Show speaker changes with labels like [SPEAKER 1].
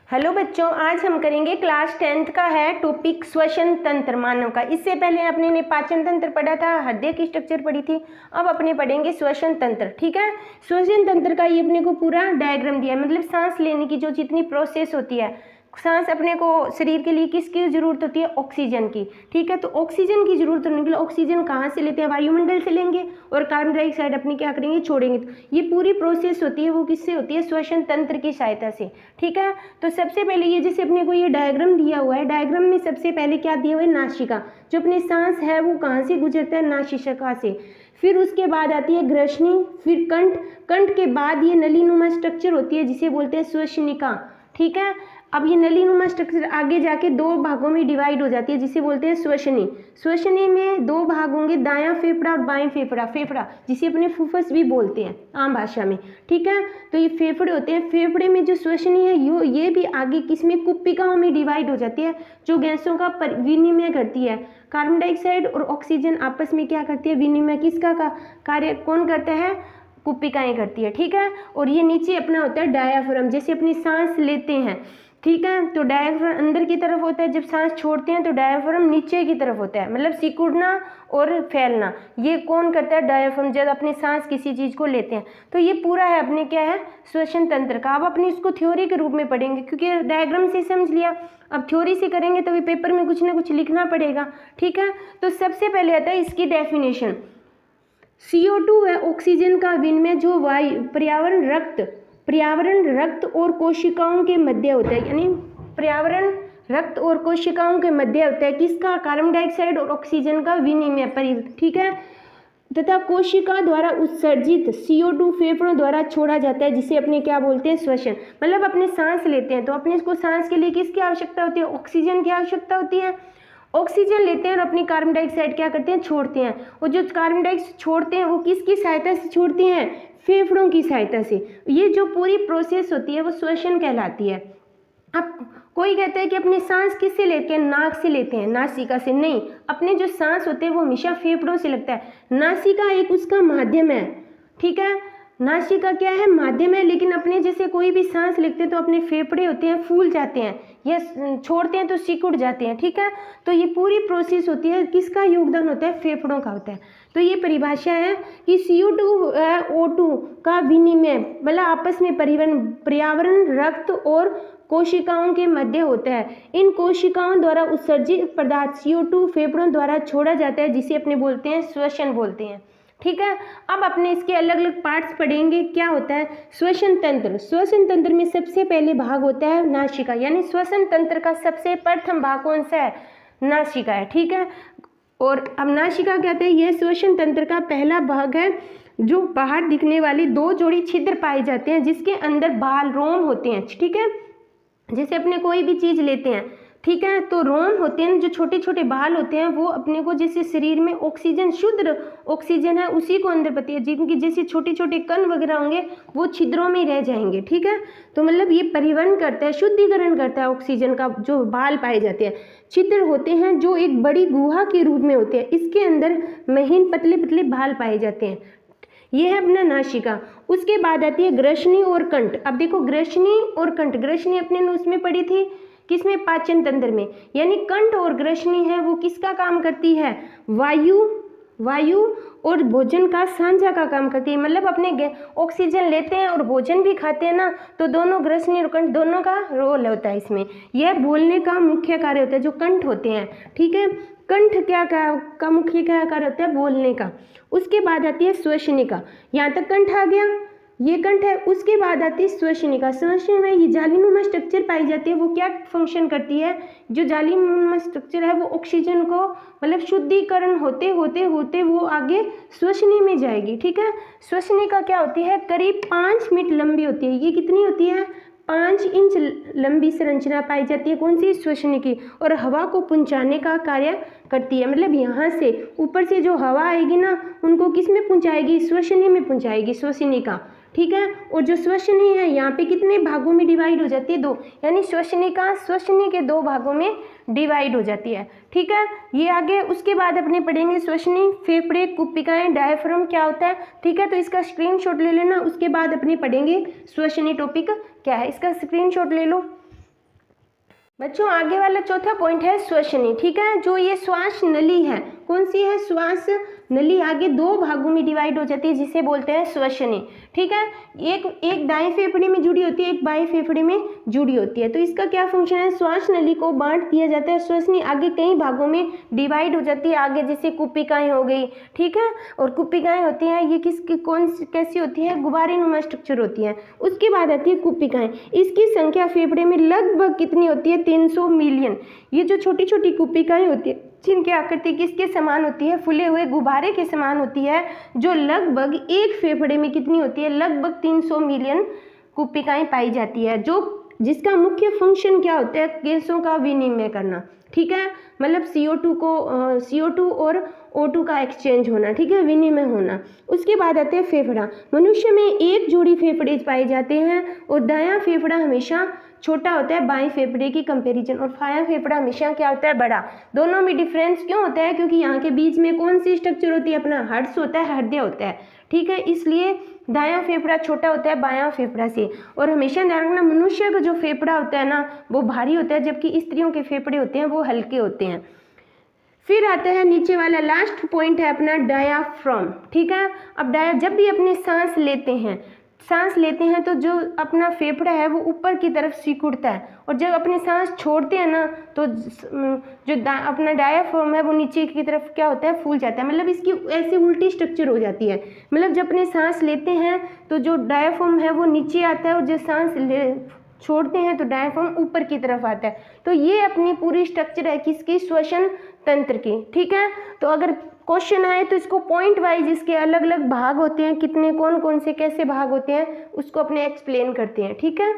[SPEAKER 1] Hello बच्चों, आज हम करेंगे क्लास 10th का है टॉपिक श्वसन तंत्र मानव का। इससे पहले अपने ने पाचन तंत्र पढ़ा था, हृदय की स्ट्रक्चर पढ़ी थी। अब अपने पढ़ेंगे श्वसन तंत्र। ठीक है, श्वसन तंत्र का ये अपने को पूरा डायग्राम दिया है, मतलब सांस लेने की जो जितनी प्रोसेस होती है, सांस अपने को शरीर के लिए किसकी ज़रूरत होती है? ऑक्सीजन की। ठीक है, तो ऑक्सीजन की ज़रूरत होने के लिए ऑक्सीजन कहाँ से लेते हैं? वायुमंडल से लेंगे, और कार्बन डाइऑक्साइड अपनी क्या करेंगे? छोड़ेंगे। तो ये पूरी प्रोसेस होती है वो किससे होती है? श्वसन तंत्र की सहायता से। ठीक है, तो सबसे पहले ये जैसे अपने को ये डायग्राम दिया हुआ है, डायग्राम में सबसे पहले क्या दिया हुआ है? नासिका। जो अपनी सांस है वो कहाँ से गुजरता है? नासिका से। फिर उसके बाद आती है ग्रसनी, फिर कंठ, कंठ के बाद ये नलीनुमा स्ट्रक्चर होती है जिसे बोलते हैं श्वसनिका। ठीक है, अब ये नलीनुमा स्ट्रक्चर आगे जाके दो भागों में डिवाइड हो जाती है जिसे बोलते हैं श्वसनी। श्वसनी में दो भाग होंगे, दायां फेफड़ा और बाएं फेफड़ा। फेफड़ा जिसे अपने फुफ्फुस भी बोलते हैं आम भाषा में। ठीक है, तो ये फेफड़े होते हैं। फेफड़े में जो श्वसनी है ये भी आगे किसमें? कुप्पिकाओं में डिवाइड हो जाती है, जो गैसों का विनिमय करती है। कार्बन डाइऑक्साइड और ऑक्सीजन आपस में क्या करती है? विनिमय। किसका कार्य कौन करता है? कुप्पिकाएं करती है। ठीक है, और ये नीचे अपना होता है डायाफ्राम, जैसे अपनी सांस लेते हैं। ठीक है, तो डायाफ्राम अंदर की तरफ होता है, जब सांस छोड़ते हैं तो डायाफ्राम नीचे की तरफ होता है, मतलब सिकुड़ना और फैलना। ये कौन करता है? डायाफ्राम, जब अपनी सांस किसी चीज़ को लेते हैं। तो ये पूरा है अपने क्या है? श्वसन तंत्र का। अब अपने इसको थ्योरी के रूप में पढ़ेंगे, क्योंकि डायग्राम से समझ लिया, अब थ्योरी से करेंगे तभी पेपर में कुछ ना कुछ लिखना पड़ेगा। ठीक है, तो सबसे पहले आता है इसकी डेफिनेशन। CO2 है ऑक्सीजन का विनिमय जो वायु पर्यावरण रक्त और कोशिकाओं के मध्य होता है, यानी पर्यावरण रक्त और कोशिकाओं के मध्य होता है। किसका? कार्बन डाइऑक्साइड और ऑक्सीजन का विनिमय। ठीक है, तथा कोशिका द्वारा उत्सर्जित CO2 फेफड़ों द्वारा छोड़ा जाता है, जिसे अपने क्या बोलते हैं? श्वसन। मतलब अपने सांस लेते हैं तो अपने इसको सांस के लिए किसकी आवश्यकता होती है? ऑक्सीजन की आवश्यकता होती है। ऑक्सीजन लेते हैं और अपनी कार्बन डाइऑक्साइड क्या करते हैं? छोड़ते हैं। और जो कार्बन डाइऑक्साइड छोड़ते हैं वो किसकी सहायता से छोड़ते हैं? फेफड़ों की सहायता से। ये जो पूरी प्रोसेस होती है वो श्वसन कहलाती है। अब कोई कहता है कि अपनी सांस किससे लेते हैं? नाक से लेते हैं, नासिका से नहीं। अपने जो सांस होते हैं वो हमेशा फेफड़ों से लगता है। नासिका एक उसका माध्यम है। ठीक है, नासिका क्या है? माध्यम है। लेकिन अपने जैसे कोई भी सांस लेते हैं तो अपने फेफड़े होते हैं फूल जाते हैं, या छोड़ते हैं तो सिकुड़ जाते हैं। ठीक है, तो ये पूरी प्रोसेस होती है, किसका योगदान होता है? फेफड़ों का होता है। तो ये परिभाषा है कि CO2 O2 का विनिमय, मतलब आपस में परिवहन पर्यावरण रक्त और कोशिकाओं के मध्य होता है। इन कोशिकाओं द्वारा उत्सर्जित पदार्थ CO2 फेफड़ों द्वारा छोड़ा जाता है, जिसे अपने बोलते हैं श्वसन बोलते हैं। ठीक है, अब अपने इसके अलग अलग पार्ट्स पढ़ेंगे। क्या होता है श्वसन तंत्र? श्वसन तंत्र में सबसे पहले भाग होता है नासिका, यानी श्वसन तंत्र का सबसे प्रथम भाग कौन सा है? नासिका है। ठीक है, और अब नासिका कहते हैं यह श्वसन तंत्र का पहला भाग है, जो बाहर दिखने वाली दो जोड़ी छिद्र पाए जाते हैं, जिसके अंदर बाल रोम होते हैं। ठीक है, जैसे अपने कोई भी चीज़ लेते हैं, ठीक है, तो रोम होते हैं, जो छोटे छोटे बाल होते हैं, वो अपने को जैसे शरीर में ऑक्सीजन, शुद्ध ऑक्सीजन है उसी को अंदर पाती है, जिनकी जैसे छोटे छोटे कण वगैरह होंगे वो छिद्रों में रह जाएंगे। ठीक है, तो मतलब ये परिवहन करता है, शुद्धिकरण करता है ऑक्सीजन का। जो बाल पाए जाते हैं, छिद्र होते हैं जो एक बड़ी गुहा के रूप में होते हैं, इसके अंदर महीन पतले पतले बाल पाए जाते हैं। ये है अपना नासिका। उसके बाद आती है ग्रसनी और कंठ। अब देखो ग्रसनी और कंठ, ग्रसनी अपने ने उसमें पढ़ी थी किसमें? पाचन तंत्र में। यानी कंठ और ग्रसनी है वो किसका काम करती है? वायु और भोजन का साझा का काम करती है। मतलब अपने ऑक्सीजन लेते हैं और भोजन भी खाते हैं ना, तो दोनों ग्रसनी और कंठ दोनों का रोल होता है इसमें। यह बोलने का मुख्य कार्य होता है जो कंठ होते हैं। ठीक है, कंठ क्या का मुख्य क्या कार्य होता है? बोलने का। उसके बाद आती है श्वसनिका। यहाँ तक कंठ आ गया, ये कंठ है। उसके बाद आती है श्वसनिका। श्वसन में ये जालीनुमा स्ट्रक्चर पाई जाती है, वो क्या फंक्शन करती है? जो जालीनुमा स्ट्रक्चर है वो ऑक्सीजन को, मतलब शुद्धिकरण होते होते होते वो आगे श्वसनी में जाएगी। ठीक है, श्वसनिका क्या होती है? करीब 5 मीटर लंबी होती है। ये कितनी होती है? 5 इंच लंबी संरचना पाई जाती है। कौन सी? श्वसनी की। और हवा को पहुंचाने का कार्य करती है। मतलब यहाँ से ऊपर से जो हवा आएगी ना, उनको किस में पहुंचाएगी? श्वसनी में पहुंचाएगी, श्वसनिका। ठीक है, और जो श्वसनी है यहाँ पे कितने भागों में डिवाइड हो जाती है? 2, यानी श्वसनिका श्वसनी के 2 भागों में डिवाइड हो जाती है। ठीक है, ये आगे उसके बाद अपने पढ़ेंगे श्वसनी, फेफड़े, कुप्पिकाएं, डायफ्राम क्या होता है। ठीक है, तो इसका स्क्रीनशॉट ले लेना। उसके बाद अपने पढ़ेंगे श्वसनी टॉपिक क्या है, इसका स्क्रीनशॉट ले लो। बच्चों आगे वाला चौथा पॉइंट है श्वसनी। ठीक है, जो ये श्वास नली है, कौन सी है? श्वास नली आगे दो भागों में डिवाइड हो जाती है, जिसे बोलते हैं श्वसनी। ठीक है, एक दाएं फेफड़े में जुड़ी होती है, एक बाएं फेफड़े में जुड़ी होती है। तो इसका क्या फंक्शन है? श्वास नली को बांट दिया जाता है, श्वसनी आगे कई भागों में डिवाइड हो जाती है। आगे जैसे कुपिकाएं हो गई, ठीक है, और कुपिकाएं होती हैं, ये कैसी होती है? गुब्बारेनुमा स्ट्रक्चर होती है। उसके बाद आती है कुपिकाएं। इसकी संख्या फेफड़े में लगभग कितनी होती है? 300 मिलियन। ये जो छोटी छोटी कुपिकाएं होती है, जिनकी आकृति किसके समान होती है? फूले हुए गुब्बारे के समान होती है, जो लगभग एक फेफड़े में कितनी होती है? लगभग 300 मिलियन कुपिकाएं पाई जाती है, जिसका मुख्य फंक्शन क्या होता है? गैसों का विनिमय करना। ठीक है, मतलब CO2 और O2 का एक्सचेंज होना, ठीक है, विनिमय होना। उसके बाद आते हैं फेफड़ा। मनुष्य में एक जोड़ी फेफड़े पाए जाते हैं और दायां फेफड़ा हमेशा छोटा होता है बाएं फेफड़े की कंपैरिजन, और बायां फेफड़ा हमेशा क्या होता है? बड़ा। दोनों में डिफरेंस क्यों होता है? क्योंकि यहाँ के बीच में कौन सी स्ट्रक्चर होती है? अपना हर्ष होता है, हृदय होता है। ठीक है, इसलिए दायां फेफड़ा छोटा होता है बायां फेफड़ा से। और हमेशा ध्यान रखना, मनुष्य का जो फेफड़ा होता है ना, वो भारी होता है, जबकि स्त्रियों के फेफड़े होते हैं वो हल्के होते हैं। फिर आता है नीचे वाला लास्ट पॉइंट है अपना डायाफ्राम। ठीक है, अब जब भी अपने सांस लेते हैं तो जो अपना फेफड़ा है वो ऊपर की तरफ सिकुड़ता है, और जब अपने सांस छोड़ते हैं ना तो जो अपना डायाफ्राम है वो नीचे की तरफ क्या होता है? फूल जाता है। मतलब इसकी ऐसे उल्टी स्ट्रक्चर हो जाती है। मतलब जब अपने सांस लेते हैं तो जो डायाफ्राम है वो नीचे आता है, और जो सांस छोड़ते हैं तो डायाफ्राम ऊपर की तरफ आता है। तो ये अपनी पूरी स्ट्रक्चर है किसकी? श्वसन तंत्र की। ठीक है, तो अगर क्वेश्चन आए तो इसको पॉइंट वाइज इसके अलग अलग भाग होते हैं, कितने, कौन कौन से कैसे भाग होते हैं, उसको अपने एक्सप्लेन करते हैं। ठीक है।